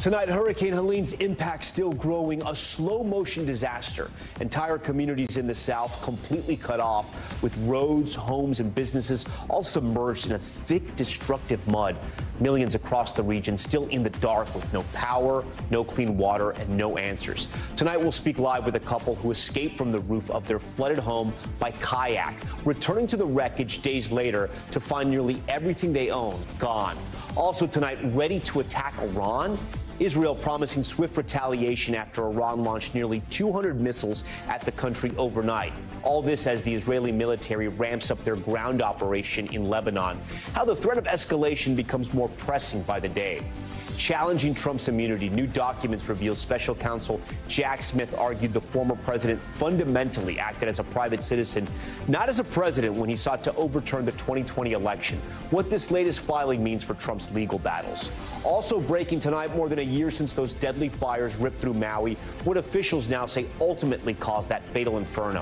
Tonight, Hurricane Helene's impact still growing, a slow-motion disaster. Entire communities in the south completely cut off, with roads, homes, and businesses all submerged in a thick, destructive mud. Millions across the region still in the dark with no power, no clean water, and no answers. Tonight, we'll speak live with a couple who escaped from the roof of their flooded home by kayak, returning to the wreckage days later to find nearly everything they own gone. Also tonight, ready to attack Iran? Israel promising swift retaliation after Iran launched nearly 200 missiles at the country overnight. All this as the Israeli military ramps up their ground operation in Lebanon. How the threat of escalation becomes more pressing by the day. Challenging Trump's immunity, new documents reveal special counsel Jack Smith argued the former president fundamentally acted as a private citizen, not as a president when he sought to overturn the 2020 election. What this latest filing means for Trump's legal battles. Also breaking tonight, more than a year since those deadly fires ripped through Maui, what officials now say ultimately caused that fatal inferno.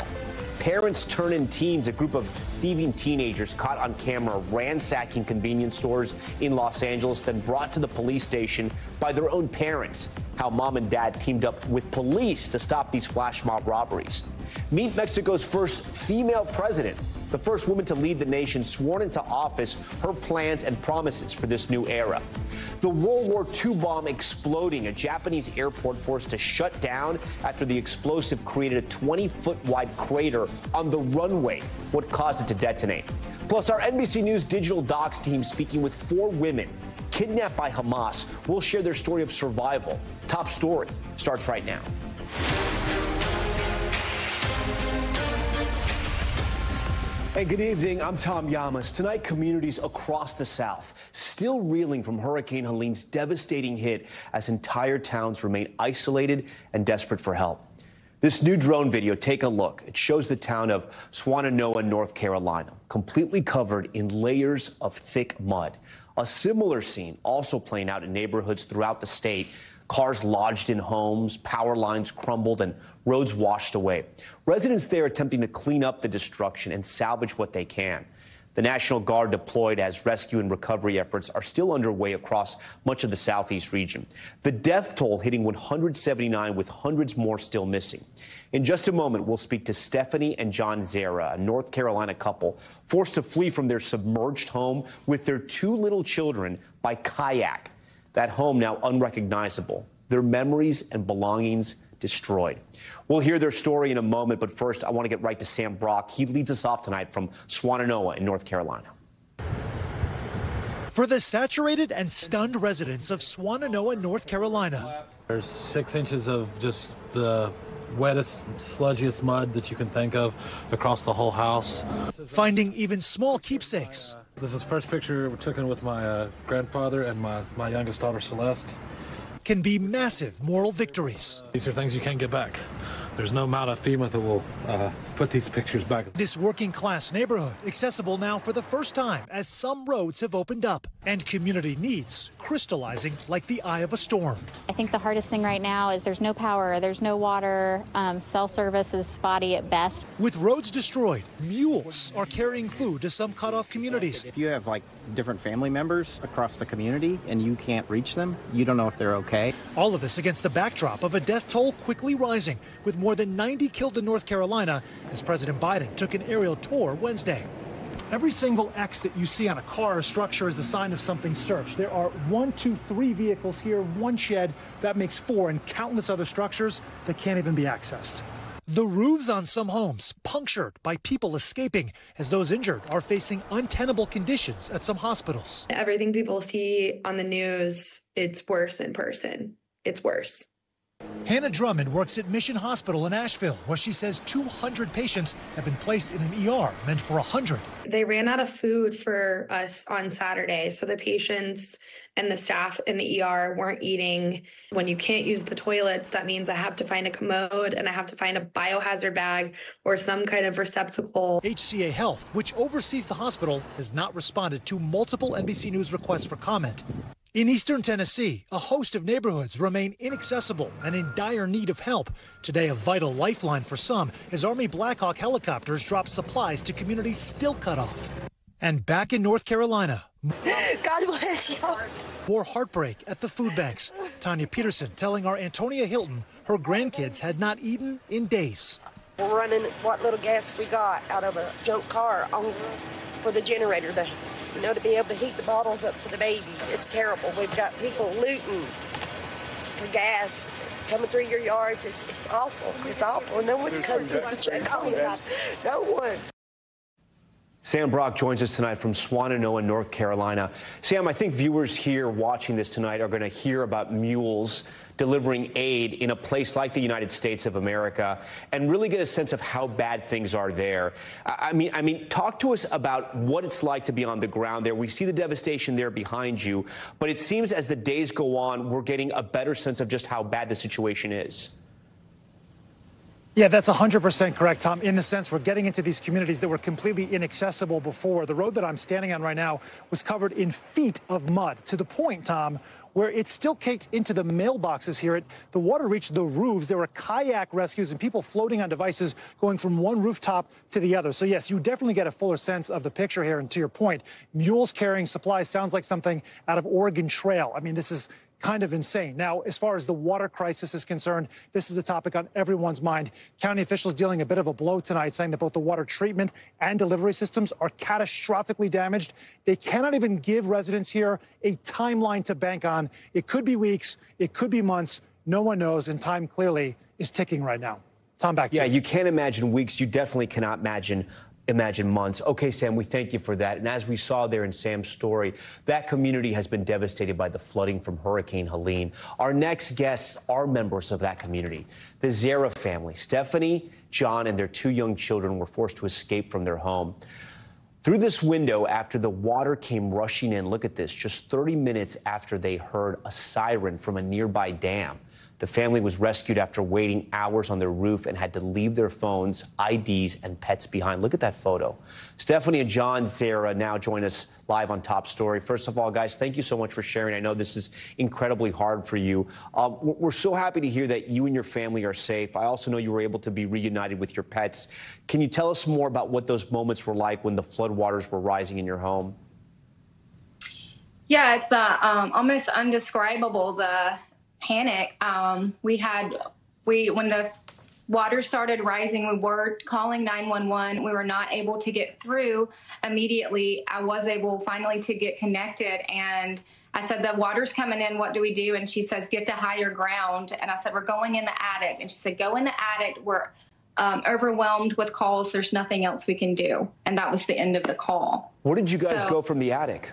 Parents turn in teens, a group of thieving teenagers caught on camera ransacking convenience stores in Los Angeles, then brought to the police station by their own parents. How mom and dad teamed up with police to stop these flash mob robberies. Meet Mexico's first female president, the first woman to lead the nation, sworn into office, her plans and promises for this new era. The World War II bomb exploding, a Japanese airport forced to shut down after the explosive created a 20-foot wide crater on the runway. What caused it to detonate? Plus, our NBC News Digital Docs team speaking with 4 women kidnapped by Hamas will share their story of survival. Top story starts right now. And good evening, I'm Tom Llamas. Tonight, communities across the South still reeling from Hurricane Helene's devastating hit as entire towns remain isolated and desperate for help. This new drone video, take a look. It shows the town of Swannanoa, North Carolina, completely covered in layers of thick mud. A similar scene also playing out in neighborhoods throughout the state. Cars lodged in homes, power lines crumbled, and roads washed away. Residents there attempting to clean up the destruction and salvage what they can. The National Guard deployed as rescue and recovery efforts are still underway across much of the southeast region. The death toll hitting 179, with hundreds more still missing. In just a moment, we'll speak to Stephanie and John Zara, a North Carolina couple forced to flee from their submerged home with their 2 little children by kayak. That home now unrecognizable, their memories and belongings destroyed. We'll hear their story in a moment, but first I want to get right to Sam Brock. He leads us off tonight from Swannanoa in North Carolina. For the saturated and stunned residents of Swannanoa, North Carolina. There's 6 inches of just the wettest, sludgiest mud that you can think of across the whole house. Finding even small keepsakes. This is the first picture taken with my grandfather and my youngest daughter, Celeste. Can be massive moral victories. These are things you can't get back. There's no amount of FEMA that will put these pictures back. This working class neighborhood accessible now for the first time as some roads have opened up and community needs crystallizing like the eye of a storm. I think the hardest thing right now is there's no power, there's no water, cell service is spotty at best. With roads destroyed, mules are carrying food to some cut-off communities. If you have like different family members across the community and you can't reach them, you don't know if they're okay. All of this against the backdrop of a death toll quickly rising, with more than 90 killed in North Carolina as President Biden took an aerial tour Wednesday. Every single X that you see on a car or structure is the sign of something searched. There are 1, 2, 3 vehicles here, 1 shed, that makes 4, and countless other structures that can't even be accessed. The roofs on some homes punctured by people escaping as those injured are facing untenable conditions at some hospitals. Everything people see on the news, it's worse in person. It's worse. Hannah Drummond works at Mission Hospital in Asheville, where she says 200 patients have been placed in an ER meant for 100. They ran out of food for us on Saturday, so the patients and the staff in the ER weren't eating. When you can't use the toilets, that means I have to find a commode and I have to find a biohazard bag or some kind of receptacle. HCA Health, which oversees the hospital, has not responded to multiple NBC News requests for comment. In eastern Tennessee, a host of neighborhoods remain inaccessible and in dire need of help. Today, a vital lifeline for some as Army Black Hawk helicopters drop supplies to communities still cut off. And back in North Carolina, God bless you. more heartbreak at the food banks. Tanya Peterson telling our Antonia Hilton her grandkids had not eaten in days. We're running what little gas we got out of a junk car for the generator to be able to heat the bottles up for the babies. It's terrible. We've got people looting for gas coming through your yards. It's awful. It's awful. No one's come to check on us. No one. Sam Brock joins us tonight from Swannanoa, North Carolina. Sam, I think viewers here watching this tonight are going to hear about mules delivering aid in a place like the United States of America and really get a sense of how bad things are there. I mean, talk to us about what it's like to be on the ground there. We see the devastation there behind you, but it seems as the days go on, we're getting a better sense of just how bad the situation is. Yeah, that's 100% correct, Tom, in the sense we're getting into these communities that were completely inaccessible before. The road that I'm standing on right now was covered in feet of mud to the point, Tom, where it's still caked into the mailboxes here. The water reached the roofs. There were kayak rescues and people floating on devices going from one rooftop to the other. So, yes, you definitely get a fuller sense of the picture here. And to your point, mules carrying supplies sounds like something out of Oregon Trail. I mean, this is kind of insane. Now, as far as the water crisis is concerned, this is a topic on everyone's mind. County officials dealing a bit of a blow tonight, saying that both the water treatment and delivery systems are catastrophically damaged. They cannot even give residents here a timeline to bank on. It could be weeks, it could be months. No one knows, and time clearly is ticking right now. Tom, back to you. Yeah, you can't imagine weeks. You definitely cannot imagine months. Okay, Sam, we thank you for that. And as we saw there in Sam's story, that community has been devastated by the flooding from Hurricane Helene. Our next guests are members of that community. The Zara family, Stephanie, John, and their two young children were forced to escape from their home through this window after the water came rushing in. Look at this, just 30 minutes after they heard a siren from a nearby dam. The family was rescued after waiting hours on their roof and had to leave their phones, IDs, and pets behind. Look at that photo. Stephanie and John Zara now join us live on Top Story. First of all, guys, thank you so much for sharing. I know this is incredibly hard for you. We're so happy to hear that you and your family are safe. I also know you were able to be reunited with your pets. Can you tell us more about what those moments were like when the floodwaters were rising in your home? Yeah, it's almost undescribable, the panic. When the water started rising, we were calling 911. We were not able to get through immediately. I was able finally to get connected, and I said, the water's coming in, what do we do? And she says, get to higher ground. And I said, we're going in the attic. And she said, go in the attic. We're overwhelmed with calls. There's nothing else we can do. And that was the end of the call. Where did you guys go from the attic?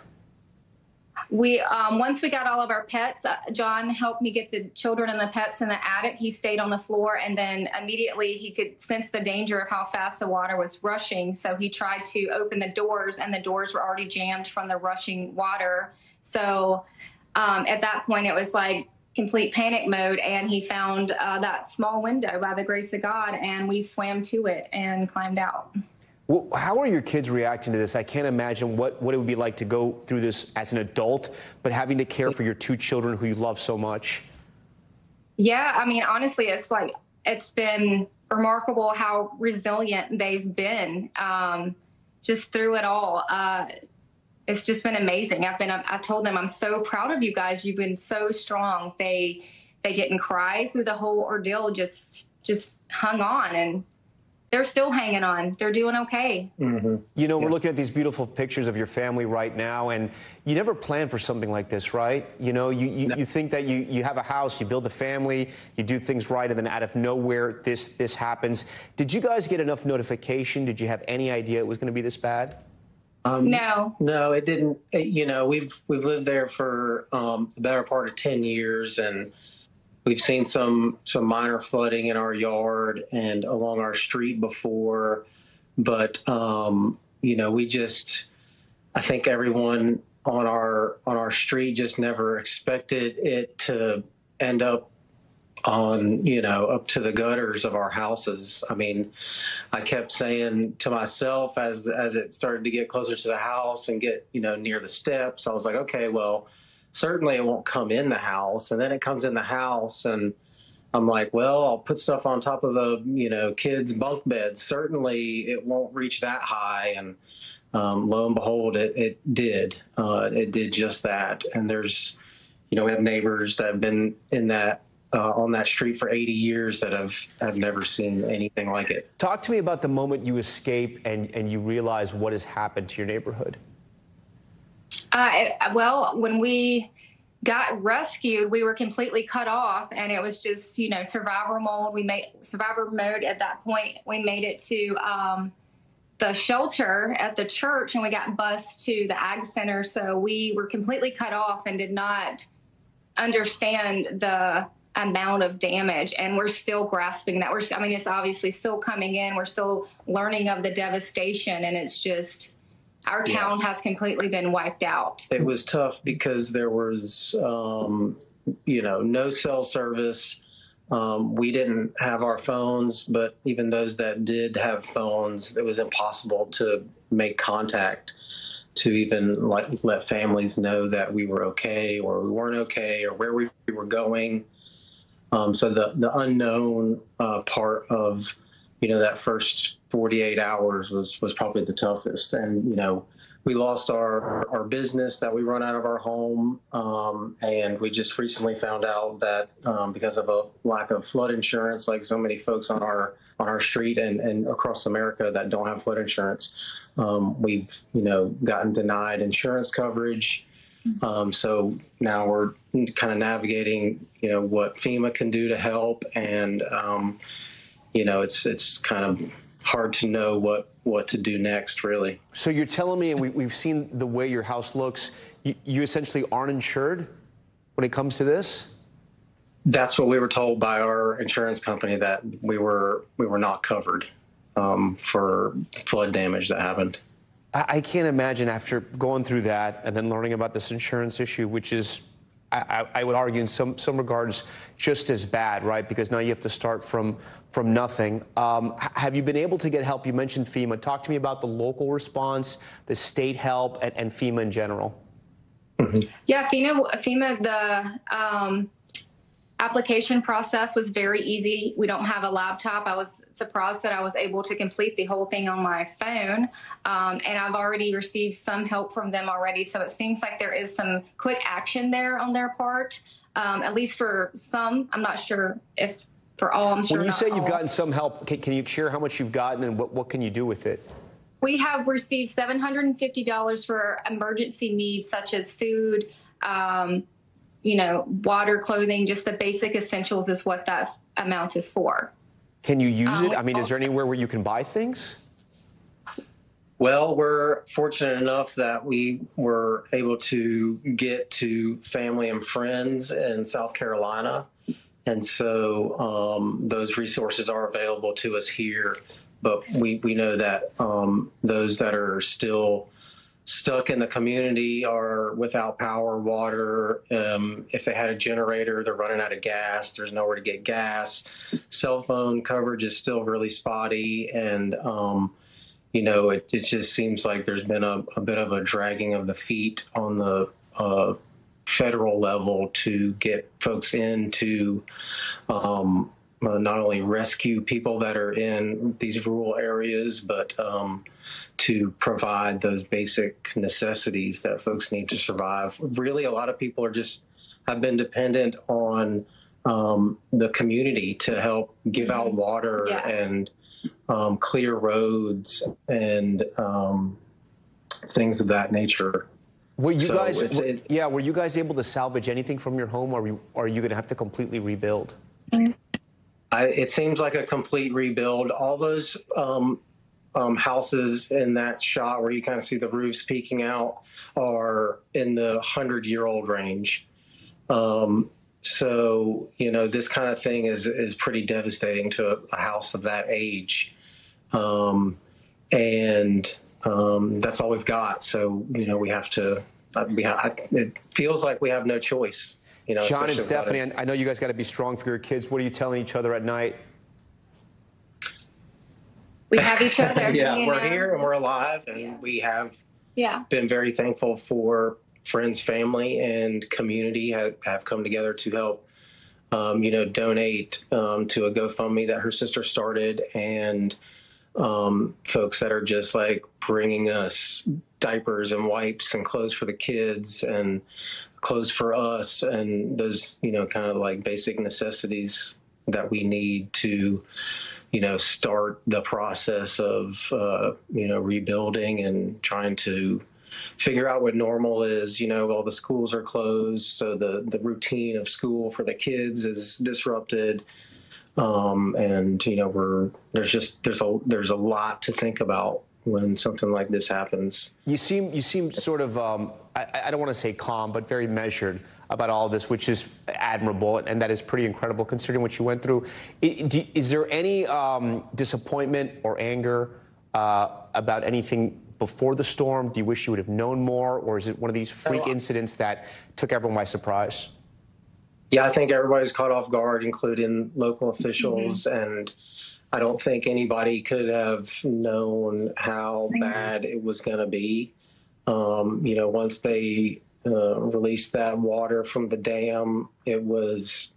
We once we got all of our pets, John helped me get the children and the pets in the attic. He stayed on the floor, and then immediately he could sense the danger of how fast the water was rushing. So he tried to open the doors, and the doors were already jammed from the rushing water. So at that point, it was like complete panic mode, and he found that small window by the grace of God, and we swam to it and climbed out. Well, how are your kids reacting to this? I can't imagine what it would be like to go through this as an adult, but having to care for your two children who you love so much. Yeah, I mean, honestly, it's been remarkable how resilient they've been just through it all. It's just been amazing. I told them, I'm so proud of you guys. You've been so strong. They didn't cry through the whole ordeal, just hung on, and they're still hanging on. They're doing okay. Mm-hmm. You know, we're looking at these beautiful pictures of your family right now, and you never plan for something like this, right? You know, you think that you have a house, you build a family, you do things right, and then out of nowhere, this happens. Did you guys get enough notification? Did you have any idea it was going to be this bad? No, it didn't. You know, we've lived there for the better part of 10 years, and we've seen some minor flooding in our yard and along our street before, but you know, I think everyone on our street just never expected it to end up on, you know, up to the gutters of our houses. I mean, I kept saying to myself as it started to get closer to the house and get, you know, near the steps, I was like, okay, well, certainly it won't come in the house. And then it comes in the house, and I'm like, well, I'll put stuff on top of the, you know, kids' bunk beds. Certainly it won't reach that high. And lo and behold, it did. It did just that. And there's, we have neighbors that have been in that on that street for 80 years that have never seen anything like it. Talk to me about the moment you escape and you realize what has happened to your neighborhood. Well, when we got rescued, we were completely cut off, and it was just, survivor mode at that point. We made it to the shelter at the church, and we got bused to the ag center. So we were completely cut off and did not understand the amount of damage, and we're still grasping that. It's obviously still coming in. We're still learning of the devastation, and it's just, our town has completely been wiped out. It was tough because there was, no cell service. We didn't have our phones, but even those that did have phones, it was impossible to make contact to even let families know that we were okay or we weren't okay or where we were going. So the unknown part of, that first 48 hours was probably the toughest. And, we lost our business that we run out of our home. And we just recently found out that because of a lack of flood insurance, like so many folks on our street and across America that don't have flood insurance, we've, gotten denied insurance coverage. So now we're kind of navigating, what FEMA can do to help. And, it's kind of hard to know what to do next, really. So you're telling me, and we've seen the way your house looks, you essentially aren't insured when it comes to this? That's what we were told by our insurance company, that we were not covered for flood damage that happened. I can't imagine after going through that and then learning about this insurance issue, which is, I would argue in some regards, just as bad, right? Because now you have to start from nothing. Have you been able to get help? You mentioned FEMA. Talk to me about the local response, the state help, and FEMA in general. Mm-hmm. Yeah, FEMA, the application process was very easy. We don't have a laptop. I was surprised that I was able to complete the whole thing on my phone. And I've already received some help from them already. So it seems like there is some quick action there on their part, at least for some. I'm not sure if for all. I'm sure. When you say you've all. gotten some help, can you share how much you've gotten and what can you do with it? We have received $750 for emergency needs such as food, water, clothing, just the basic essentials is what that amount is for. Can you use it? I mean, is there anywhere where you can buy things? Well, we're fortunate enough that we were able to get to family and friends in South Carolina. And so those resources are available to us here. But we know that those that are still stuck in the community are without power, water. If they had a generator, they're running out of gas. There's nowhere to get gas. Cell phone coverage is still really spotty. And, it just seems like there's been a bit of a dragging of the feet on the federal level to get folks in to not only rescue people that are in these rural areas, but to provide those basic necessities that folks need to survive. Really, a lot of people have been dependent on the community to help give out water and clear roads and things of that nature. Were you were you guys able to salvage anything from your home, or are you going to have to completely rebuild? It seems like a complete rebuild. All those houses in that shot where you kind of see the roofs peeking out are in the 100-year-old range. So, this kind of thing is pretty devastating to a house of that age. That's all we've got. So, we have to, it feels like we have no choice. John and Stephanie, I know you guys got to be strong for your kids. What are you telling each other at night? We have each other. Yeah, we're here and we're alive, and we have been very thankful for friends, family, and community have come together to help, donate to a GoFundMe that her sister started, and folks that are just like bringing us diapers and wipes and clothes for the kids and clothes for us and those, kind of like basic necessities that we need to, start the process of, rebuilding and trying to figure out what normal is. All the schools are closed, so the routine of school for the kids is disrupted. And there's a lot to think about when something like this happens. You seem sort of I don't want to say calm, but very measured about all this, which is admirable, and that is pretty incredible considering what you went through. Is there any disappointment or anger about anything before the storm? Do you wish you would have known more, or is it one of these freak incidents that took everyone by surprise? Yeah, I think everybody's caught off guard, including local officials, and I don't think anybody could have known how bad it was going to be. Once they released that water from the dam, it was,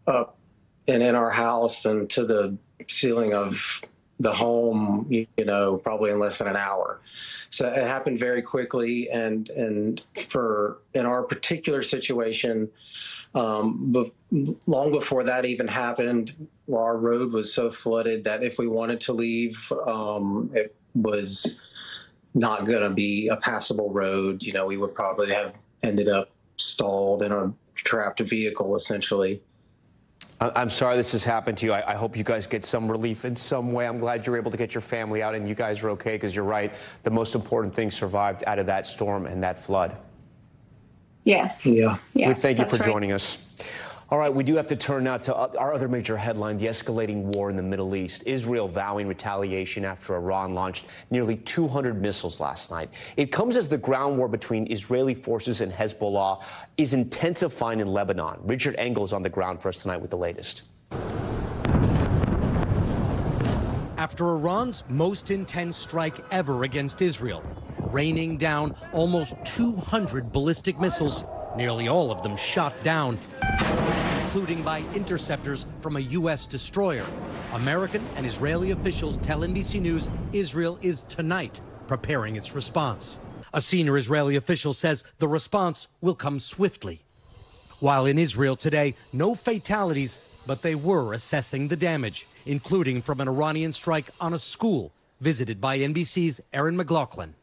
up and in our house and to the ceiling of the home, probably in less than an hour. So it happened very quickly. And in our particular situation, long before that even happened, our road was so flooded that if we wanted to leave, it was not going to be a passable road. We would probably have ended up stalled in a trapped vehicle, essentially. I'm sorry this has happened to you. I hope you guys get some relief in some way. I'm glad you're able to get your family out and you guys are okay, because you're right. The most important thing survived out of that storm and that flood. Yes. Yeah. Thank you for joining us. All right, we do have to turn now to our other major headline, the escalating war in the Middle East. Israel vowing retaliation after Iran launched nearly 200 missiles last night. It comes as the ground war between Israeli forces and Hezbollah is intensifying in Lebanon. Richard Engel is on the ground for us tonight with the latest. After Iran's most intense strike ever against Israel, raining down almost 200 ballistic missiles, nearly all of them shot down, including by interceptors from a U.S. destroyer. American and Israeli officials tell NBC News Israel is tonight preparing its response. A senior Israeli official says the response will come swiftly. While in Israel today, no fatalities, but they were assessing the damage, including from an Iranian strike on a school, visited by NBC's Erin McLaughlin.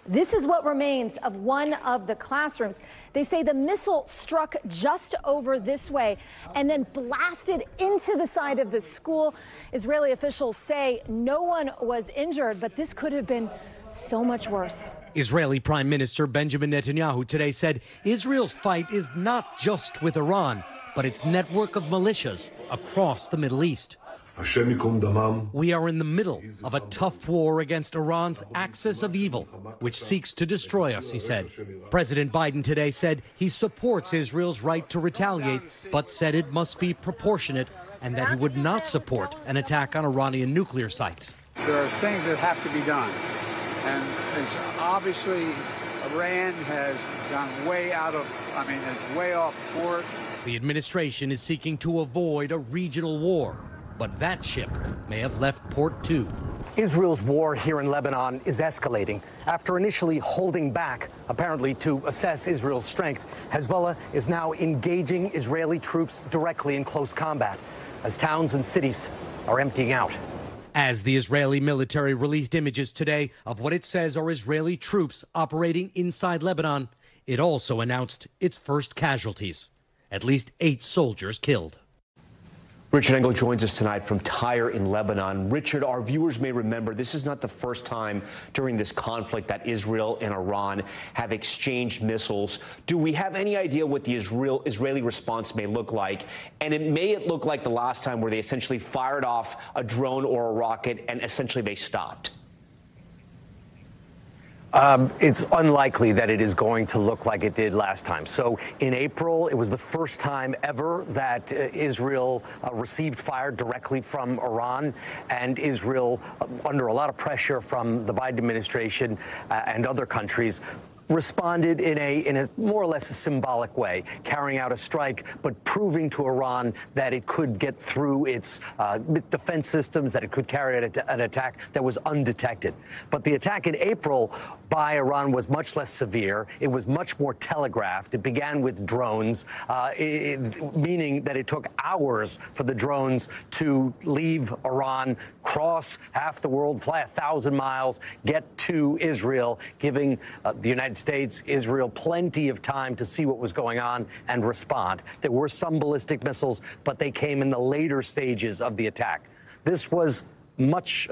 This is what remains of one of the classrooms. They say the missile struck just over this way and then blasted into the side of the school. Israeli officials say no one was injured, but this could have been so much worse. Israeli Prime Minister Benjamin Netanyahu today said Israel's fight is not just with Iran, but its network of militias across the Middle East. We are in the middle of a tough war against Iran's axis of evil, which seeks to destroy us, he said. President Biden today said he supports Israel's right to retaliate, but said it must be proportionate and that he would not support an attack on Iranian nuclear sites. There are things that have to be done. And it's obviously Iran has gone way it's way off port. The administration is seeking to avoid a regional war, but that ship may have left port too. Israel's war here in Lebanon is escalating. After initially holding back, apparently to assess Israel's strength, Hezbollah is now engaging Israeli troops directly in close combat as towns and cities are emptying out. As the Israeli military released images today of what it says are Israeli troops operating inside Lebanon, it also announced its first casualties. At least 8 soldiers killed. Richard Engel joins us tonight from Tyre in Lebanon. Richard, our viewers may remember this is not the first time during this conflict that Israel and Iran have exchanged missiles. Do we have any idea what the Israeli response may look like? And may it look like the last time where they essentially fired off a drone or a rocket and essentially they stopped? It's unlikely that it is going to look like it did last time. So in April, it was the first time ever that Israel received fire directly from Iran, and Israel, under a lot of pressure from the Biden administration and other countries, responded in a more or less a symbolic way, carrying out a strike, but proving to Iran that it could get through its defense systems, that it could carry out an attack that was undetected. But the attack in April by Iran was much less severe. It was much more telegraphed. It began with drones, meaning that it took hours for the drones to leave Iran, cross half the world, fly 1,000 miles, get to Israel, giving the United States, Israel, plenty of time to see what was going on and respond. There were some ballistic missiles, but they came in the later stages of the attack. This was much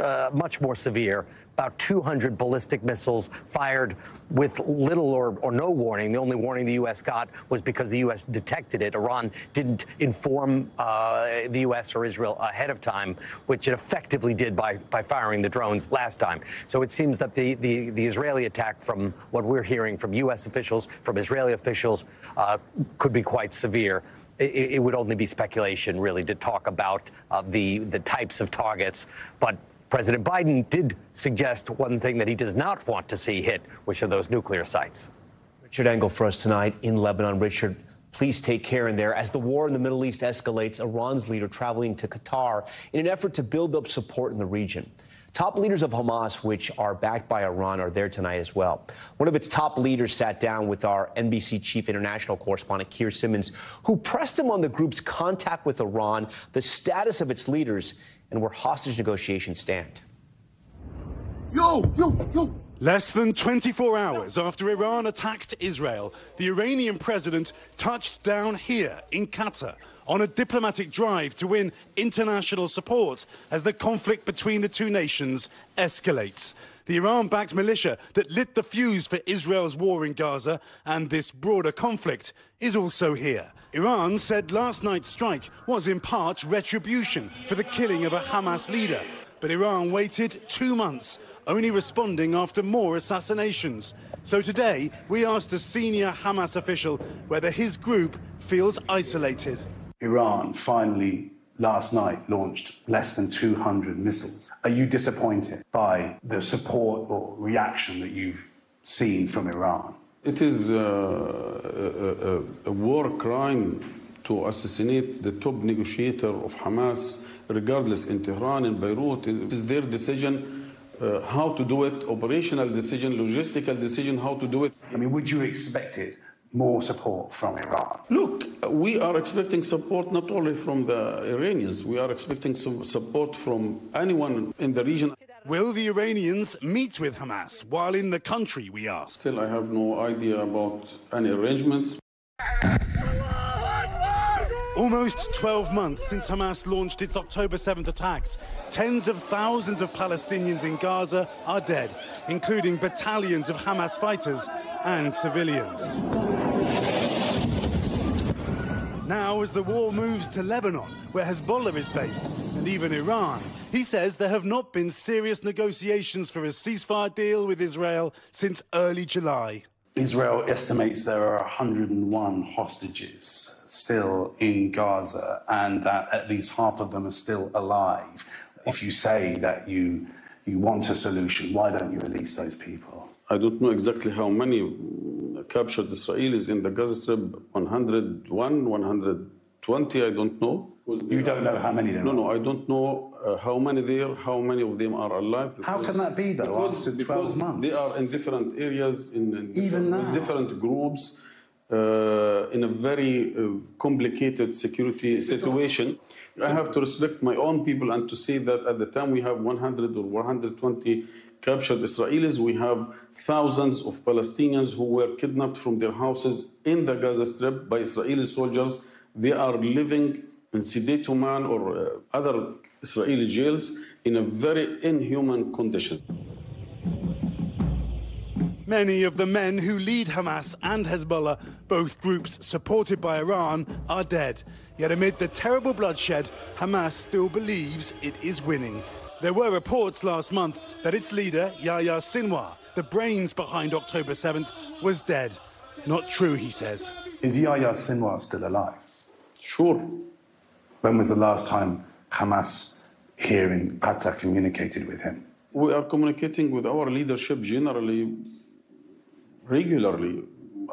more severe. About 200 ballistic missiles fired with little or no warning. The only warning the U.S. got was because the U.S. detected it. Iran didn't inform the U.S. or Israel ahead of time, which it effectively did by firing the drones last time. So it seems that the Israeli attack, from what we're hearing from U.S. officials, from Israeli officials, could be quite severe. It would only be speculation, really, to talk about the types of targets. But President Biden did suggest one thing that he does not want to see hit, which are those nuclear sites. Richard Engel for us tonight in Lebanon. Richard, please take care in there. As the war in the Middle East escalates, Iran's leader traveling to Qatar in an effort to build up support in the region. Top leaders of Hamas, which are backed by Iran, are there tonight as well. One of its top leaders sat down with our NBC chief international correspondent, Keir Simmons, who pressed him on the group's contact with Iran, the status of its leaders, and where hostage negotiations stand. Less than 24 hours after Iran attacked Israel, the Iranian president touched down here in Qatar on a diplomatic drive to win international support as the conflict between the two nations escalates. The Iran-backed militia that lit the fuse for Israel's war in Gaza and this broader conflict is also here. Iran said last night's strike was in part retribution for the killing of a Hamas leader. But Iran waited 2 months, only responding after more assassinations. So today, we asked a senior Hamas official whether his group feels isolated. Iran finally last night launched less than 200 missiles. Are you disappointed by the support or reaction that you've seen from Iran? It is a war crime to assassinate the top negotiator of Hamas, regardless in Tehran, in Beirut. It is their decision how to do it, operational decision, logistical decision, how to do it. I mean, would you expect it? More support from Iran? Look, we are expecting support not only from the Iranians, we are expecting some support from anyone in the region. Will the Iranians meet with Hamas while in the country, we asked? Still, I have no idea about any arrangements. Almost 12 months since Hamas launched its October 7th attacks, tens of thousands of Palestinians in Gaza are dead, including battalions of Hamas fighters and civilians. Now, as the war moves to Lebanon, where Hezbollah is based, and even Iran, he says there have not been serious negotiations for a ceasefire deal with Israel since early July. Israel estimates there are 101 hostages still in Gaza and that at least half of them are still alive. If you say that you want a solution, why don't you release those people? I don't know exactly how many captured Israelis in the Gaza Strip, 101, 120, I don't know. You don't know how many there are? No, I don't know how many there, how many of them are alive. How can that be, though, after 12 months? They are in different areas, in different groups, in a very complicated security situation. I have to respect my own people and to say that at the time we have 100 or 120 captured Israelis, we have thousands of Palestinians who were kidnapped from their houses in the Gaza Strip by Israeli soldiers. They are living in Sidi Tuman or other Israeli jails in a very inhuman conditions. Many of the men who lead Hamas and Hezbollah, both groups supported by Iran, are dead. Yet amid the terrible bloodshed, Hamas still believes it is winning. There were reports last month that its leader, Yahya Sinwar, the brains behind October 7th, was dead. Not true, he says. Is Yahya Sinwar still alive? Sure. When was the last time Hamas here in Qatar communicated with him? We are communicating with our leadership generally regularly.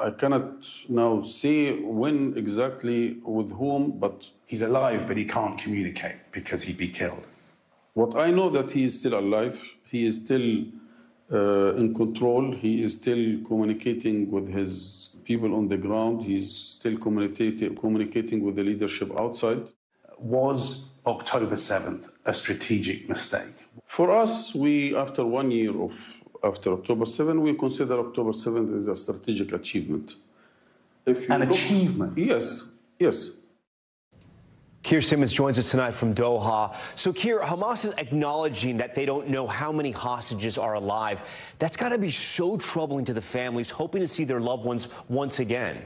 I cannot now say when exactly with whom, but he's alive, but he can't communicate because he'd be killed. What I know that he is still alive. He is still in control. He is still communicating with his people on the ground. He's still communicating with the leadership outside. Was October 7th a strategic mistake? For us, after 1 year after October 7th, we consider October 7th as a strategic achievement. Achievement? Yes, yes. Keir Simmons joins us tonight from Doha. So, Keir, Hamas is acknowledging that they don't know how many hostages are alive. That's got to be so troubling to the families, hoping to see their loved ones once again.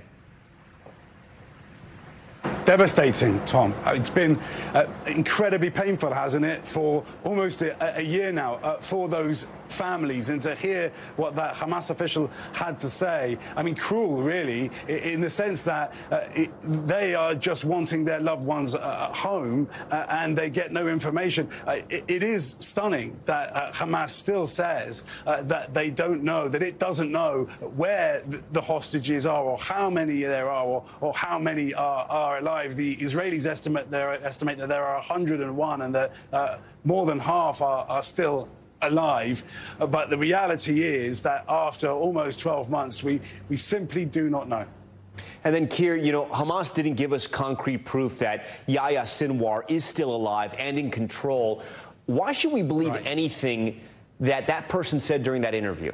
Devastating, Tom. It's been incredibly painful, hasn't it, for almost a year now for those families, and to hear what that Hamas official had to say. I mean, cruel, really, in the sense that they are just wanting their loved ones home and they get no information. It is stunning that Hamas still says that they don't know, that it doesn't know where the hostages are or how many there are or how many are alive. The Israelis estimate that there are 101 and that more than half are still alive. But the reality is that after almost 12 months, we simply do not know. And then, Keir, you know, Hamas didn't give us concrete proof that Yahya Sinwar is still alive and in control. Why should we believe anything that person said during that interview?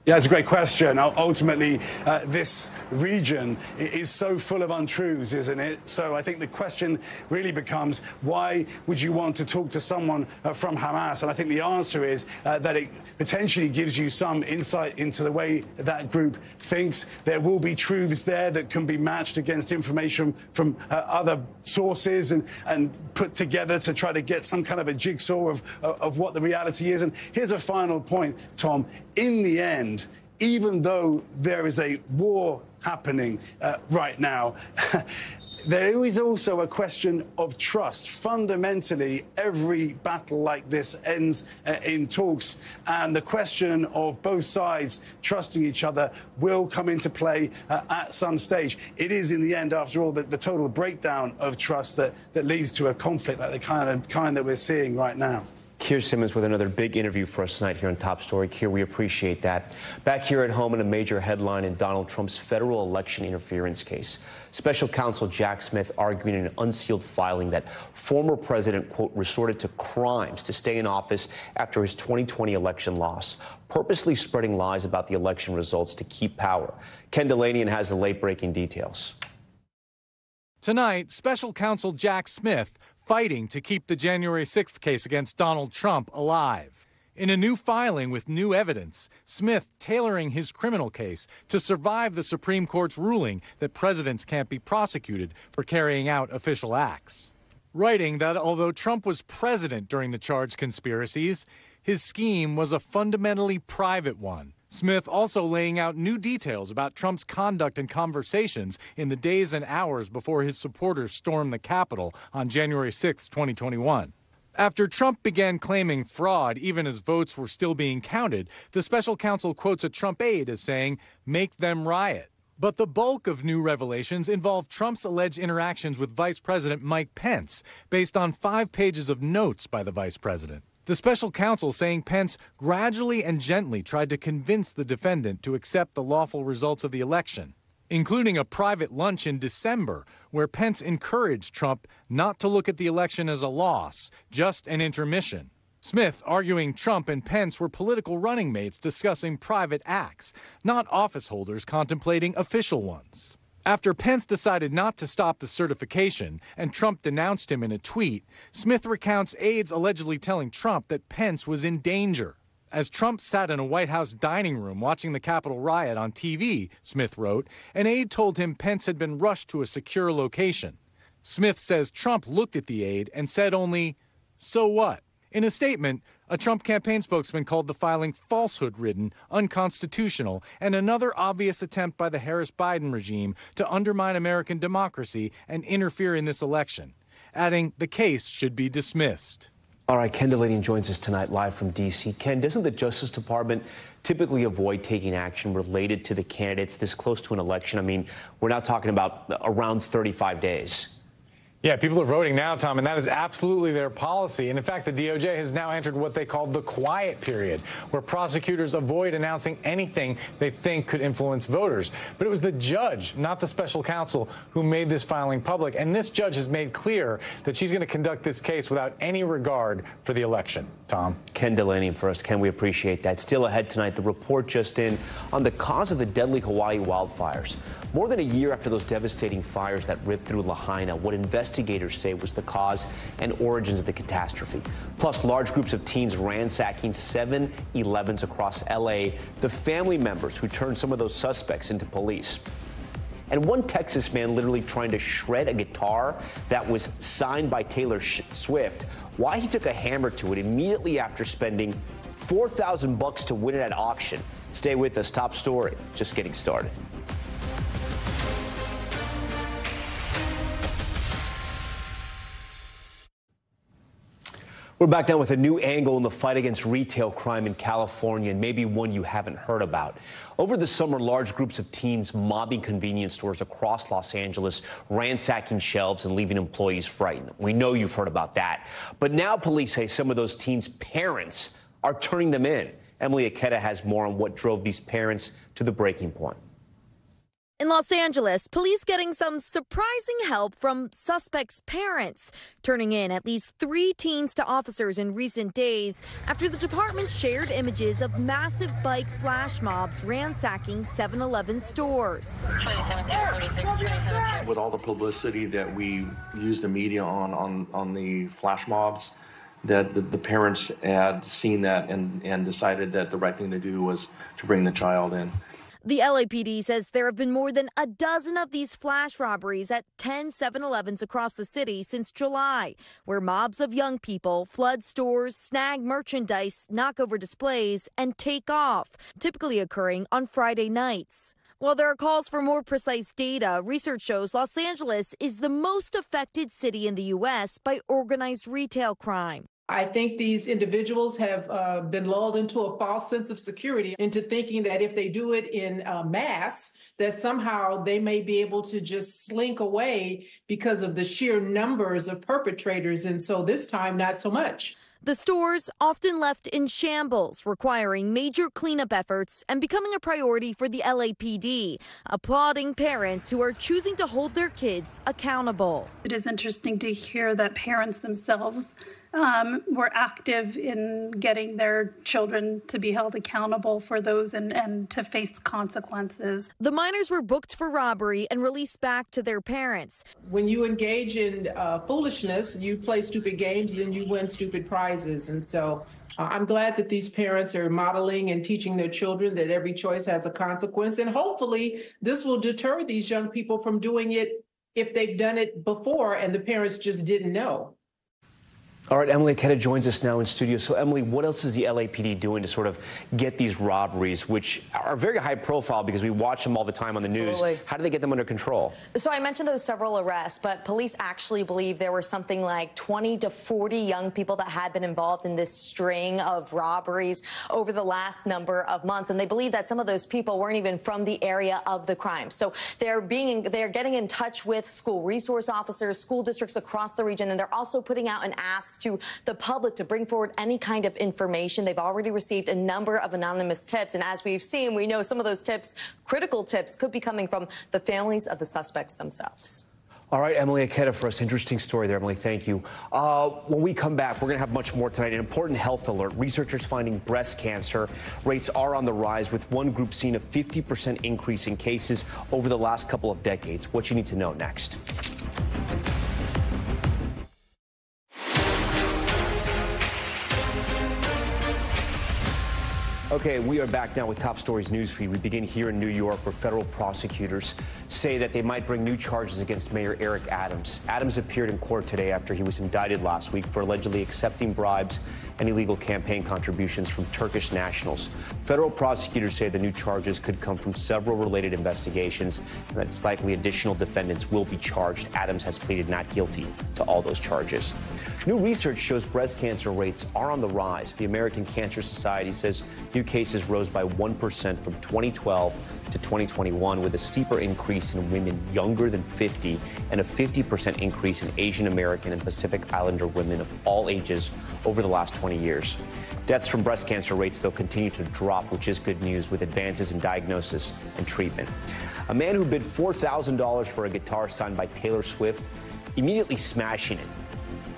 Yeah, it's a great question. Ultimately, this region is so full of untruths, isn't it? So I think the question really becomes, why would you want to talk to someone from Hamas? And I think the answer is that it potentially gives you some insight into the way that group thinks. There will be truths there that can be matched against information from other sources and put together to try to get some kind of a jigsaw of what the reality is. And here's a final point, Tom. In the end, even though there is a war happening right now, there is also a question of trust. Fundamentally, every battle like this ends in talks, and the question of both sides trusting each other will come into play at some stage. It is, in the end, after all, the total breakdown of trust that leads to a conflict like the kind that we're seeing right now. Keir Simmons with another big interview for us tonight here on Top Story. Keir, we appreciate that. Back here at home, in a major headline in Donald Trump's federal election interference case. Special counsel Jack Smith arguing in an unsealed filing that former president, quote, resorted to crimes to stay in office after his 2020 election loss, purposely spreading lies about the election results to keep power. Ken Delaney has the late-breaking details. Tonight, special counsel Jack Smith fighting to keep the January 6th case against Donald Trump alive. In a new filing with new evidence, Smith tailoring his criminal case to survive the Supreme Court's ruling that presidents can't be prosecuted for carrying out official acts. Writing that although Trump was president during the charged conspiracies, his scheme was a fundamentally private one. Smith also laying out new details about Trump's conduct and conversations in the days and hours before his supporters stormed the Capitol on January 6, 2021. After Trump began claiming fraud even as votes were still being counted, the special counsel quotes a Trump aide as saying, "Make them riot." But the bulk of new revelations involve Trump's alleged interactions with Vice President Mike Pence, based on 5 pages of notes by the vice president. The special counsel saying Pence gradually and gently tried to convince the defendant to accept the lawful results of the election, including a private lunch in December where Pence encouraged Trump not to look at the election as a loss, just an intermission. Smith arguing Trump and Pence were political running mates discussing private acts, not office holders contemplating official ones. After Pence decided not to stop the certification and Trump denounced him in a tweet, Smith recounts aides allegedly telling Trump that Pence was in danger. As Trump sat in a White House dining room watching the Capitol riot on TV, Smith wrote, an aide told him Pence had been rushed to a secure location. Smith says Trump looked at the aide and said only, "So what?" In a statement, a Trump campaign spokesman called the filing falsehood-ridden, unconstitutional, and another obvious attempt by the Harris-Biden regime to undermine American democracy and interfere in this election, adding the case should be dismissed. All right, Ken Delaney joins us tonight live from D.C. Ken, doesn't the Justice Department typically avoid taking action related to the candidates this close to an election? I mean, we're now talking about around 35 days. Yeah, people are voting now, Tom, and that is absolutely their policy. And in fact, the DOJ has now entered what they call the quiet period, where prosecutors avoid announcing anything they think could influence voters. But it was the judge, not the special counsel, who made this filing public. And this judge has made clear that she's going to conduct this case without any regard for the election. Tom. Ken Delaney for us. Ken, we appreciate that. Still ahead tonight, the report just in on the cause of the deadly Hawaii wildfires. More than a year after those devastating fires that ripped through Lahaina, what investigators say was the cause and origins of the catastrophe. Plus, large groups of teens ransacking 7-Elevens across L.A., the family members who turned some of those suspects into police. And one Texas man literally trying to shred a guitar that was signed by Taylor Swift. Why he took a hammer to it immediately after spending $4,000 to win it at auction. Stay with us. Top story. Just getting started. We're back down with a new angle in the fight against retail crime in California, and maybe one you haven't heard about. Over the summer, large groups of teens mobbing convenience stores across Los Angeles, ransacking shelves and leaving employees frightened. We know you've heard about that. But now police say some of those teens' parents are turning them in. Emily Aketa has more on what drove these parents to the breaking point. In Los Angeles, police getting some surprising help from suspects' parents, turning in at least 3 teens to officers in recent days after the department shared images of massive bike flash mobs ransacking 7-Eleven stores. With all the publicity that we use the media on the flash mobs, that the parents had seen that and decided that the right thing to do was to bring the child in. The LAPD says there have been more than a dozen of these flash robberies at 10 7-Elevens across the city since July, where mobs of young people flood stores, snag merchandise, knock over displays, and take off, typically occurring on Friday nights. While there are calls for more precise data, research shows Los Angeles is the most affected city in the U.S. by organized retail crime. I think these individuals have been lulled into a false sense of security, into thinking that if they do it in mass, that somehow they may be able to just slink away because of the sheer numbers of perpetrators. And so this time, not so much. The stores often left in shambles, requiring major cleanup efforts and becoming a priority for the LAPD, applauding parents who are choosing to hold their kids accountable. It is interesting to hear that parents themselves were active in getting their children to be held accountable for those and to face consequences. The minors were booked for robbery and released back to their parents. When you engage in foolishness, you play stupid games and you win stupid prizes. And so I'm glad that these parents are modeling and teaching their children that every choice has a consequence. And hopefully this will deter these young people from doing it if they've done it before and the parents just didn't know. All right, Emily Aketa joins us now in studio. So, Emily, what else is the LAPD doing to sort of get these robberies, which are very high profile because we watch them all the time on the news? How do they get them under control? So I mentioned those several arrests, but police actually believe there were something like 20 to 40 young people that had been involved in this string of robberies over the last number of months. And they believe that some of those people weren't even from the area of the crime. So they're getting in touch with school resource officers, school districts across the region, and they're also putting out an ask to the public to bring forward any kind of information. They've already received a number of anonymous tips. And as we've seen, we know some of those tips, critical tips, could be coming from the families of the suspects themselves. All right, Emily Aketa for us. Interesting story there, Emily. Thank you. When we come back, we're going to have much more tonight. An important health alert. Researchers finding breast cancer rates are on the rise, with one group seeing a 50% increase in cases over the last couple of decades. What you need to know next. Okay, we are back now with Top Stories Newsfeed. We begin here in New York, where federal prosecutors say that they might bring new charges against Mayor Eric Adams. Adams appeared in court today after he was indicted last week for allegedly accepting bribes and illegal campaign contributions from Turkish nationals. Federal prosecutors say the new charges could come from several related investigations, and that it's likely additional defendants will be charged. Adams has pleaded not guilty to all those charges. New research shows breast cancer rates are on the rise. The American Cancer Society says new cases rose by 1% from 2012 to 2021, with a steeper increase in women younger than 50 and a 50% increase in Asian American and Pacific Islander women of all ages over the last 20 years. Deaths from breast cancer rates, though, continue to drop, which is good news with advances in diagnosis and treatment. A man who bid $4,000 for a guitar signed by Taylor Swift immediately smashing it.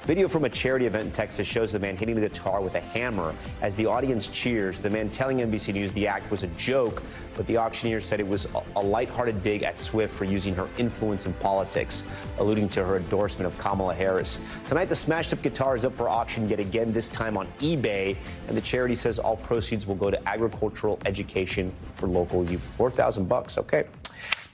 Video from a charity event in Texas shows the man hitting the guitar with a hammer as the audience cheers. The man telling NBC News the act was a joke, but the auctioneer said it was a lighthearted dig at Swift for using her influence in politics, alluding to her endorsement of Kamala Harris. Tonight, the smashed-up guitar is up for auction yet again, this time on eBay, and the charity says all proceeds will go to agricultural education for local youth. $4,000, okay.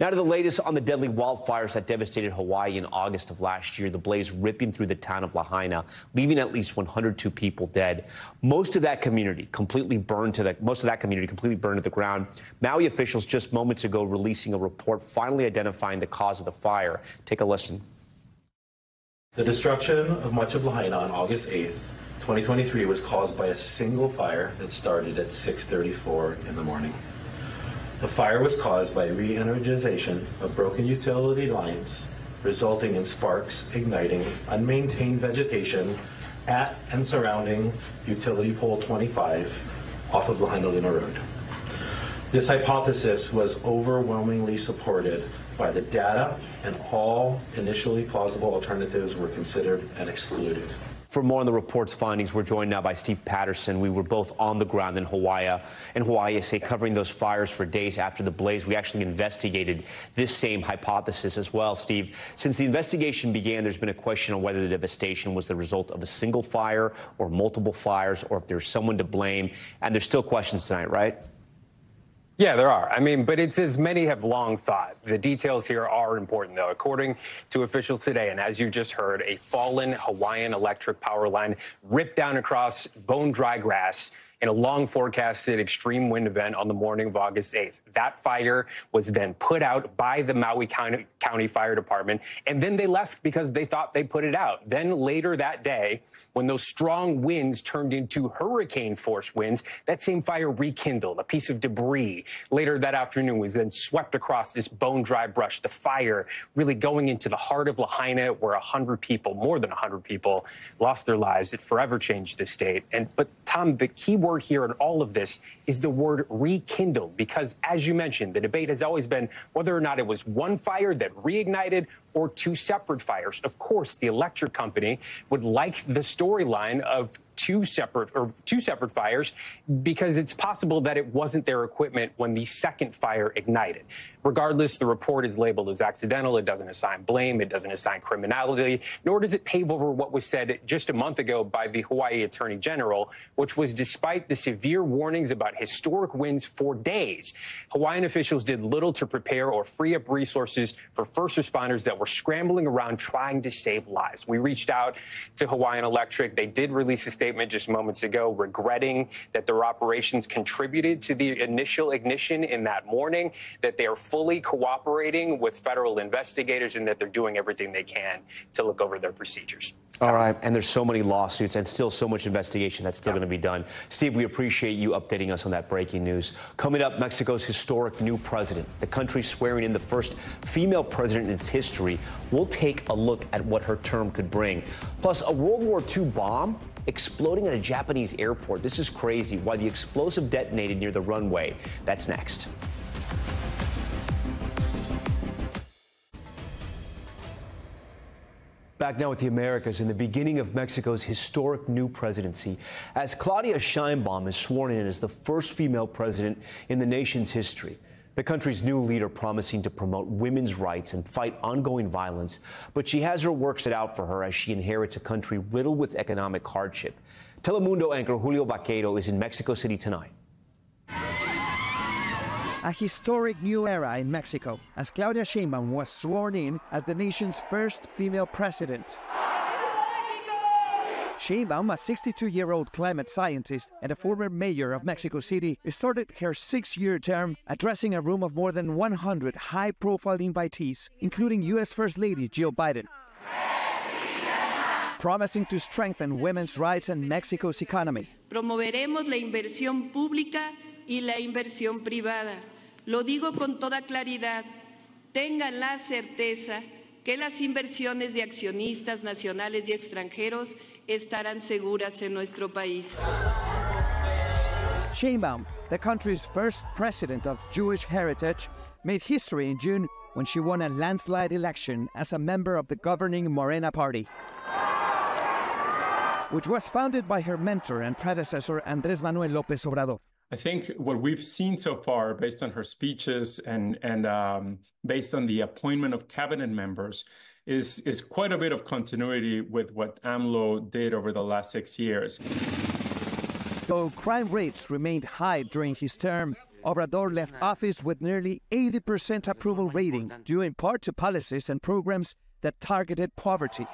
Now to the latest on the deadly wildfires that devastated Hawaii in August of last year. The blaze ripping through the town of Lahaina, leaving at least 102 people dead. Most of that community completely burned to the ground. Maui officials just moments ago releasing a report finally identifying the cause of the fire. Take a listen. The destruction of much of Lahaina on August 8th, 2023 was caused by a single fire that started at 6:34 in the morning. The fire was caused by re-energization of broken utility lines, resulting in sparks igniting unmaintained vegetation at and surrounding utility pole 25 off of Lahaina Luna Road. This hypothesis was overwhelmingly supported by the data, and all initially plausible alternatives were considered and excluded. For more on the report's findings, we're joined now by Steve Patterson. We were both on the ground in Hawaii, covering those fires for days after the blaze. We actually investigated this same hypothesis as well, Steve. Since the investigation began, there's been a question on whether the devastation was the result of a single fire or multiple fires, or if there's someone to blame. And there's still questions tonight, right? Yeah, there are. But it's as many have long thought. The details here are important, though. According to officials today, and as you just heard, a fallen Hawaiian electric power line ripped down across bone-dry grass in a long forecasted extreme wind event on the morning of August 8th. That fire was then put out by the Maui County Fire Department, and then they left because they thought they put it out. Then later that day, when those strong winds turned into hurricane-force winds, that same fire rekindled. A piece of debris later that afternoon was then swept across this bone-dry brush. The fire really going into the heart of Lahaina, where 100 people, more than 100 people, lost their lives. It forever changed the state. But Tom, the key word here in all of this is the word rekindled, because as you mentioned, the debate has always been whether or not it was one fire that reignited or two separate fires. Of course, the electric company would like the storyline of two separate fires, because it's possible that it wasn't their equipment when the second fire ignited. Regardless, the report is labeled as accidental. It doesn't assign blame. It doesn't assign criminality, nor does it pave over what was said just a month ago by the Hawaii Attorney General, which was despite the severe warnings about historic winds for days, Hawaiian officials did little to prepare or free up resources for first responders that were scrambling around trying to save lives. We reached out to Hawaiian Electric. They did release a statement just moments ago regretting that their operations contributed to the initial ignition in that morning, that they are fully cooperating with federal investigators, and that they're doing everything they can to look over their procedures. All right, and there's so many lawsuits and still so much investigation that's still going to be done. Steve, we appreciate you updating us on that breaking news. Coming up, Mexico's historic new president, the country swearing in the first female president in its history. We'll take a look at what her term could bring. Plus, a World War II bomb exploding at a Japanese airport. This is crazy. Why the explosive detonated near the runway. That's next. Back now with the Americas in the beginning of Mexico's historic new presidency, as Claudia Sheinbaum is sworn in as the first female president in the nation's history. The country's new leader promising to promote women's rights and fight ongoing violence, but she has her work set out for her as she inherits a country riddled with economic hardship. Telemundo anchor Julio Vaquero is in Mexico City tonight. A historic new era in Mexico, as Claudia Sheinbaum was sworn in as the nation's first female president. Sheinbaum, a 62-year-old climate scientist and a former mayor of Mexico City, started her 6-year term addressing a room of more than 100 high-profile invitees, including U.S. First Lady Jill Biden. promising to strengthen women's rights and Mexico's economy. Promoveremos la inversión pública y la inversión privada. Lo digo con toda claridad. Tengan la certeza que las inversiones de accionistas nacionales y extranjeros estarán seguras en nuestro país. Sheinbaum, the country's first president of Jewish heritage, made history in June when she won a landslide election as a member of the governing Morena party, which was founded by her mentor and predecessor Andrés Manuel López Obrador. I think what we've seen so far, based on her speeches and based on the appointment of cabinet members, is quite a bit of continuity with what AMLO did over the last 6 years. Though crime rates remained high during his term, Obrador left office with nearly 80% approval rating, due in part to policies and programs that targeted poverty.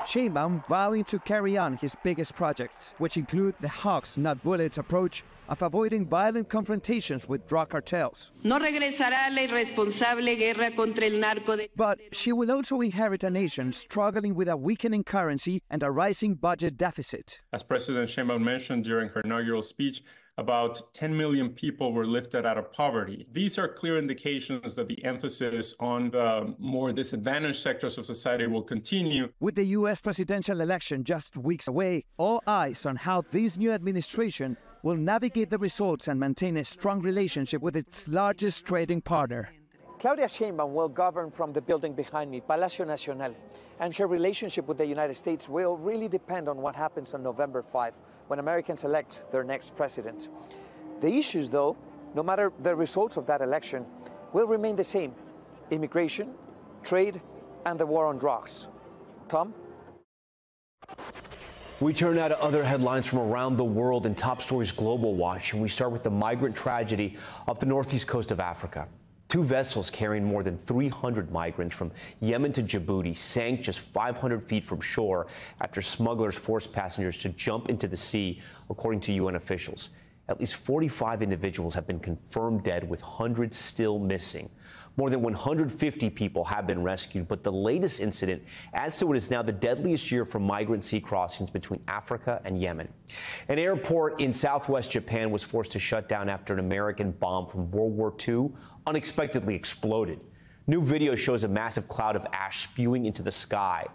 Sheinbaum vowing to carry on his biggest projects, which include the hawks, not bullets approach of avoiding violent confrontations with drug cartels. No regresará la irresponsable guerra contra el narco. But she will also inherit a nation struggling with a weakening currency and a rising budget deficit. As President Sheinbaum mentioned during her inaugural speech, about 10 million people were lifted out of poverty. These are clear indications that the emphasis on the more disadvantaged sectors of society will continue. With the U.S. presidential election just weeks away, all eyes on how this new administration will navigate the results and maintain a strong relationship with its largest trading partner. Claudia Sheinbaum will govern from the building behind me, Palacio Nacional, and her relationship with the United States will really depend on what happens on November 5, when Americans elect their next president. The issues, though, no matter the results of that election, will remain the same: immigration, trade, and the war on drugs. Tom? We turn now to other headlines from around the world in Top Stories Global Watch, and we start with the migrant tragedy off the northeast coast of Africa. 2 vessels carrying more than 300 migrants from Yemen to Djibouti sank just 500 feet from shore after smugglers forced passengers to jump into the sea, according to UN officials. At least 45 individuals have been confirmed dead, with hundreds still missing. More than 150 people have been rescued, but the latest incident adds to what is now the deadliest year for migrant sea crossings between Africa and Yemen. An airport in southwest Japan was forced to shut down after an American bomb from World War II unexpectedly exploded. New video shows a massive cloud of ash spewing into the sky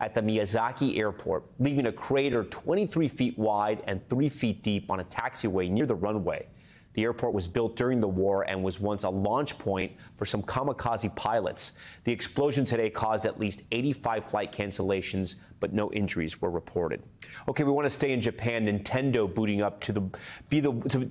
at the Miyazaki airport, leaving a crater 23 feet wide and 3 feet deep on a taxiway near the runway. The airport was built during the war and was once a launch point for some kamikaze pilots. The explosion today caused at least 85 flight cancellations, but no injuries were reported. Okay, we want to stay in Japan. Nintendo booting up to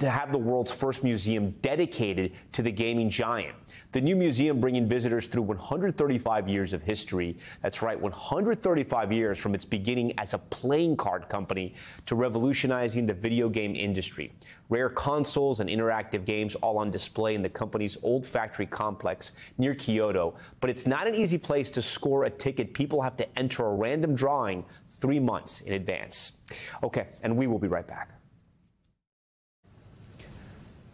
have the world's first museum dedicated to the gaming giant. The new museum bringing visitors through 135 years of history. That's right, 135 years from its beginning as a playing card company to revolutionizing the video game industry. Rare consoles and interactive games all on display in the company's old factory complex near Kyoto. But it's not an easy place to score a ticket. People have to enter a random drawing 3 months in advance. Okay, and we will be right back.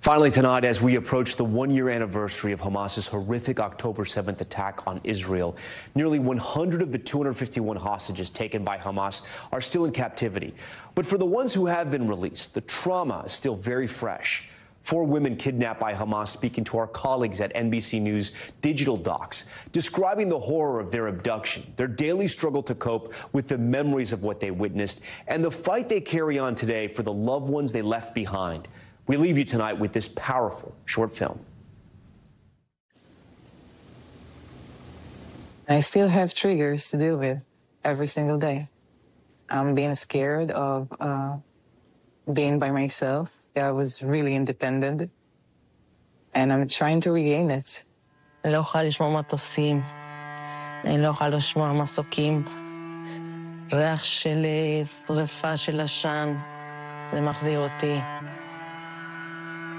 Finally tonight, as we approach the 1-year anniversary of Hamas's horrific October 7th attack on Israel, nearly 100 of the 251 hostages taken by Hamas are still in captivity. But for the ones who have been released, the trauma is still very fresh. 4 women kidnapped by Hamas speaking to our colleagues at NBC News Digital docs, describing the horror of their abduction, their daily struggle to cope with the memories of what they witnessed, and the fight they carry on today for the loved ones they left behind. We leave you tonight with this powerful short film. I still have triggers to deal with every single day. I'm being scared of being by myself. I was really independent, and I'm trying to regain it. אני לא יכולה לשמוע מטוסים, אני לא יכולה לשמוע מסוקים, ריח של שרפה של עשן, זה מחזיר אותי.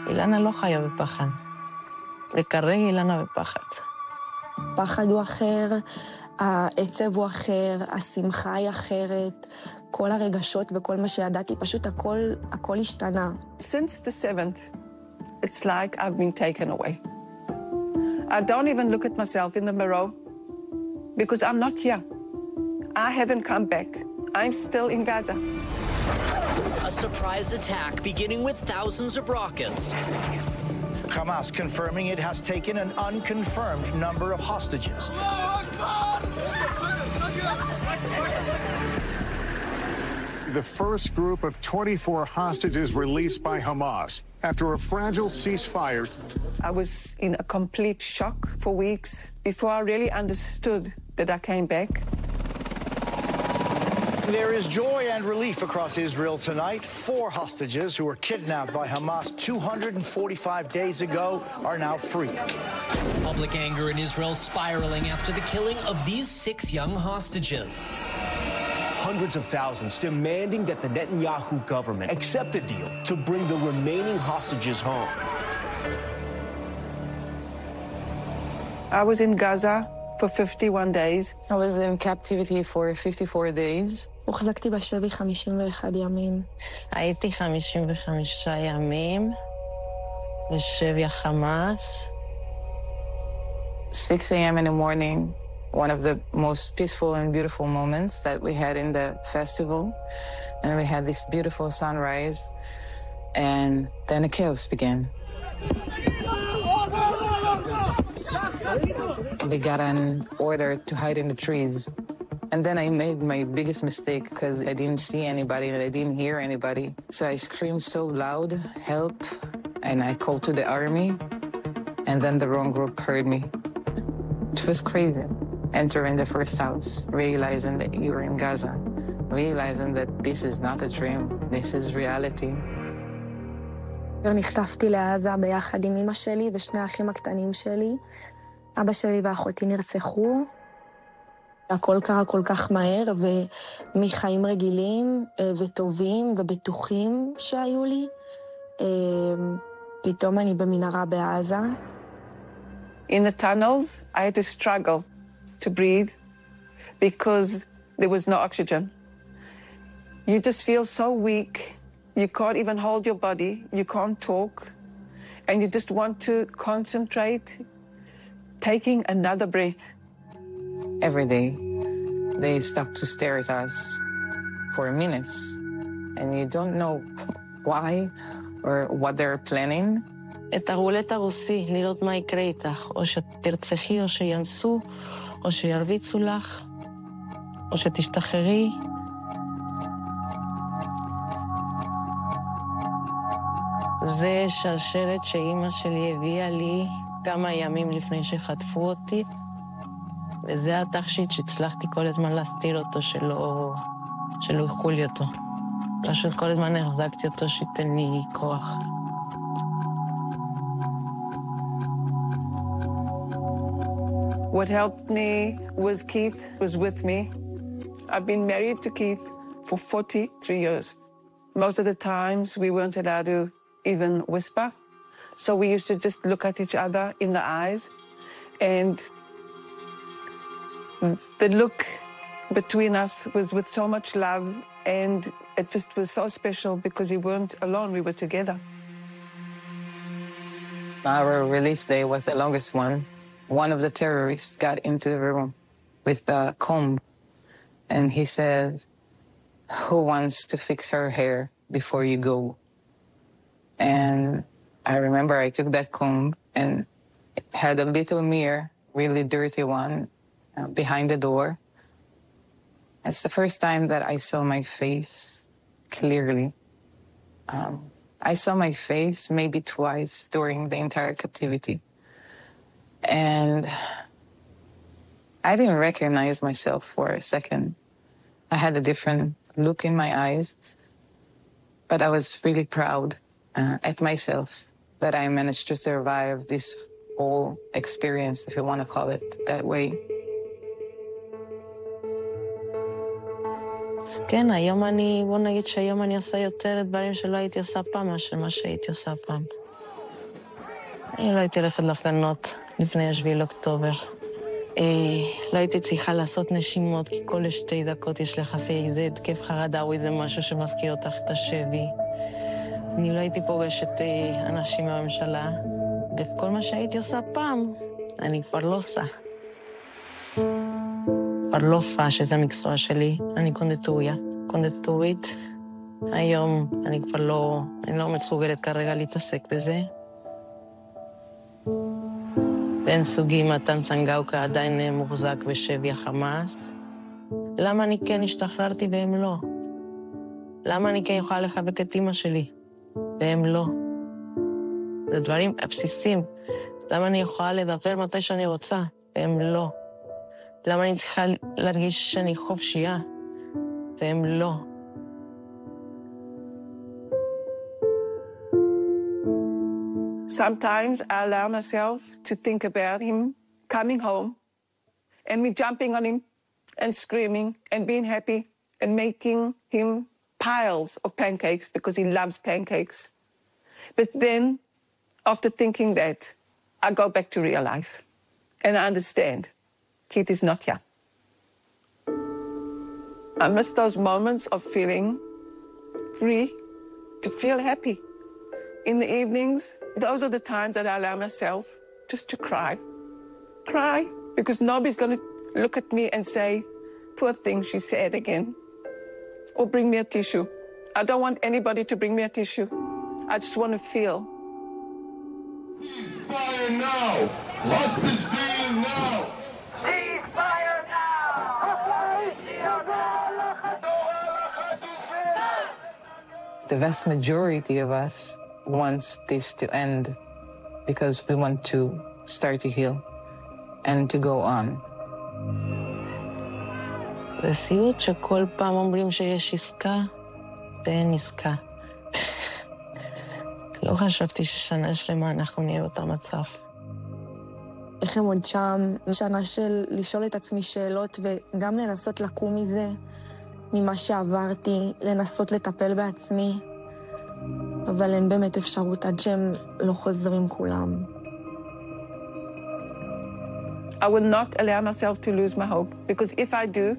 אילנה לא חיה בפחד, וכרגע אילנה בפחד. פחד הוא אחר, העצב הוא אחר, השמחה היא אחרת, כל הרגשות וכל מה שידעתי, פשוט הכל השתנה. Since the 7th, it's like I've been taken away. I don't even look at myself in the mirror because I'm not here. I haven't come back. I'm still in Gaza. A surprise attack beginning with thousands of rockets. Hamas confirming it has taken an unconfirmed number of hostages. The first group of 24 hostages released by Hamas after a fragile ceasefire. I was in a complete shock for weeks before I really understood that I came back. There is joy and relief across Israel tonight. 4 hostages who were kidnapped by Hamas 245 days ago are now free. Public anger in Israel spiraling after the killing of these 6 young hostages. Hundreds of thousands demanding that the Netanyahu government accept a deal to bring the remaining hostages home. I was in Gaza for 51 days. I was in captivity for 54 days. הוחזקתי בשבי 51 ימים. הייתי 55 ימים בשבי החמאס. 6 a.m. in the morning, one of the most peaceful and beautiful moments that we had in the festival. And we had this beautiful sunrise, and then the chaos began. We got an order to hide in the trees. And then I made my biggest mistake because I didn't see anybody and I didn't hear anybody. So I screamed so loud, help, and I called to the army. And then the wrong group heard me. It was crazy. Entering the first house, realizing that you were in Gaza, realizing that this is not a dream, this is reality. נחטפתי לעזה ביחד עם אמא שלי ושני האחים הקטנים שלי. אבא שלי ואחותי נרצחו. הכל קרה כל כך מהר, ומחיים רגילים וטובים ובטוחים שהיו לי, פתאום אני במנהרה בעזה. In the tunnels, I had to struggle to breathe because there was no oxygen. You just feel so weak. You can't even hold your body. You can't talk. And you just want to concentrate, taking another breath. Every day, they stop to stare at us for minutes, and you don't know why or what they're planning. את הרולט הרוסי, לראות מה יקרה איתך, או שתרצחי, או שינסו, או שירביצו לך, או שתשתחררי. זה שרשרת שאימא שלי הביאה לי כמה ימים לפני שחטפו אותי, וזה התכשיט שהצלחתי כל הזמן להסתיר אותו, שלא ייקחו לי אותו. פשוט כל הזמן החזקתי אותו שייתן לי כוח. What helped me was Keith was with me. I've been married to Keith for 43 years. Most of the times we weren't allowed to even whisper. So we used to just look at each other in the eyes. And the look between us was with so much love, and it just was so special because we weren't alone, we were together. Our release day was the longest one. One of the terrorists got into the room with a comb, and he said, "Who wants to fix her hair before you go?" And I remember I took that comb, and it had a little mirror, really dirty one, behind the door. It's the first time that I saw my face clearly. I saw my face maybe twice during the entire captivity. And I didn't recognize myself for a second. I had a different look in my eyes, but I was really proud at myself that I managed to survive this whole experience, if you want to call it that way. אז כן, בוא נגיד שהיום אני עושה יותר דברים שלא הייתי עושה פעם מאשר מה שהייתי עושה פעם. אני לא הייתי הולכת להפגנות לפני 7 לאוקטובר. לא הייתי צריכה לעשות נשימות, כי כל 2 דקות יש לך איזה התקף חרדה או איזה משהו שמזכיר אותך את השבי. אני לא הייתי פוגשת אנשים מהממשלה, וכל מה שהייתי עושה פעם, אני כבר לא עושה. פרלופה, שזה המקצוע שלי. אני קונדיטורית. היום אני כבר לא מסוגלת כרגע להתעסק בזה. בן זוגי מתן צנגאוקה עדיין מוחזק בשבי החמאס. למה אני כן השתחררתי והם לא? למה אני כן יכולה לחבק את אמא שלי והם לא? זה דברים הבסיסיים. למה אני יכולה לדבר מתי שאני רוצה והם לא? למה אני צריכה להרגיש שאני חופשייה והם לא? Sometimes I allow myself to think about him coming home and me jumping on him and screaming and being happy and making him piles of pancakes because he loves pancakes. But then, after thinking that, I go back to real life and I understand Keith is not here. I miss those moments of feeling free, to feel happy. In the evenings, those are the times that I allow myself just to cry. Cry, because nobody's going to look at me and say, poor thing, she's sad again. Or bring me a tissue. I don't want anybody to bring me a tissue. I just want to feel. Ceasefire now! Hostage deal now! Ceasefire now! The vast majority of us wants this to end because we want to start to heal and to go on. זה סיוט שכל פעם אומרים שיש עסקה ואין עסקה. לא חשבתי ששנה שלמה אנחנו נהיה באותה מצב. איך הם עוד שם? שנה של לשאול את עצמי שאלות וגם לנסות לקום מזה, ממה שעברתי, לנסות לטפל בעצמי. אבל אין באמת אפשרות עד שהם לא חוזרים כולם. I will not allow myself to lose my hope, because if I do,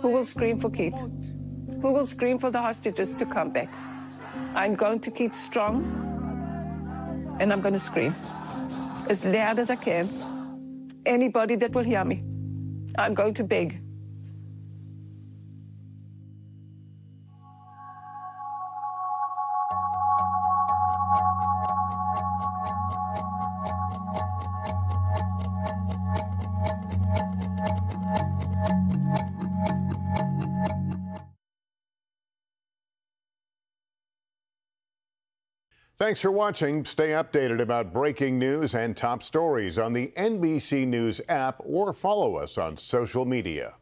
who will scream for Keith? Who will scream for the hostages to come back? I'm going to keep strong, and I'm going to scream as loud as I can. Anybody that will hear me, I'm going to beg. Thanks for watching. Stay updated about breaking news and top stories on the NBC News app or follow us on social media.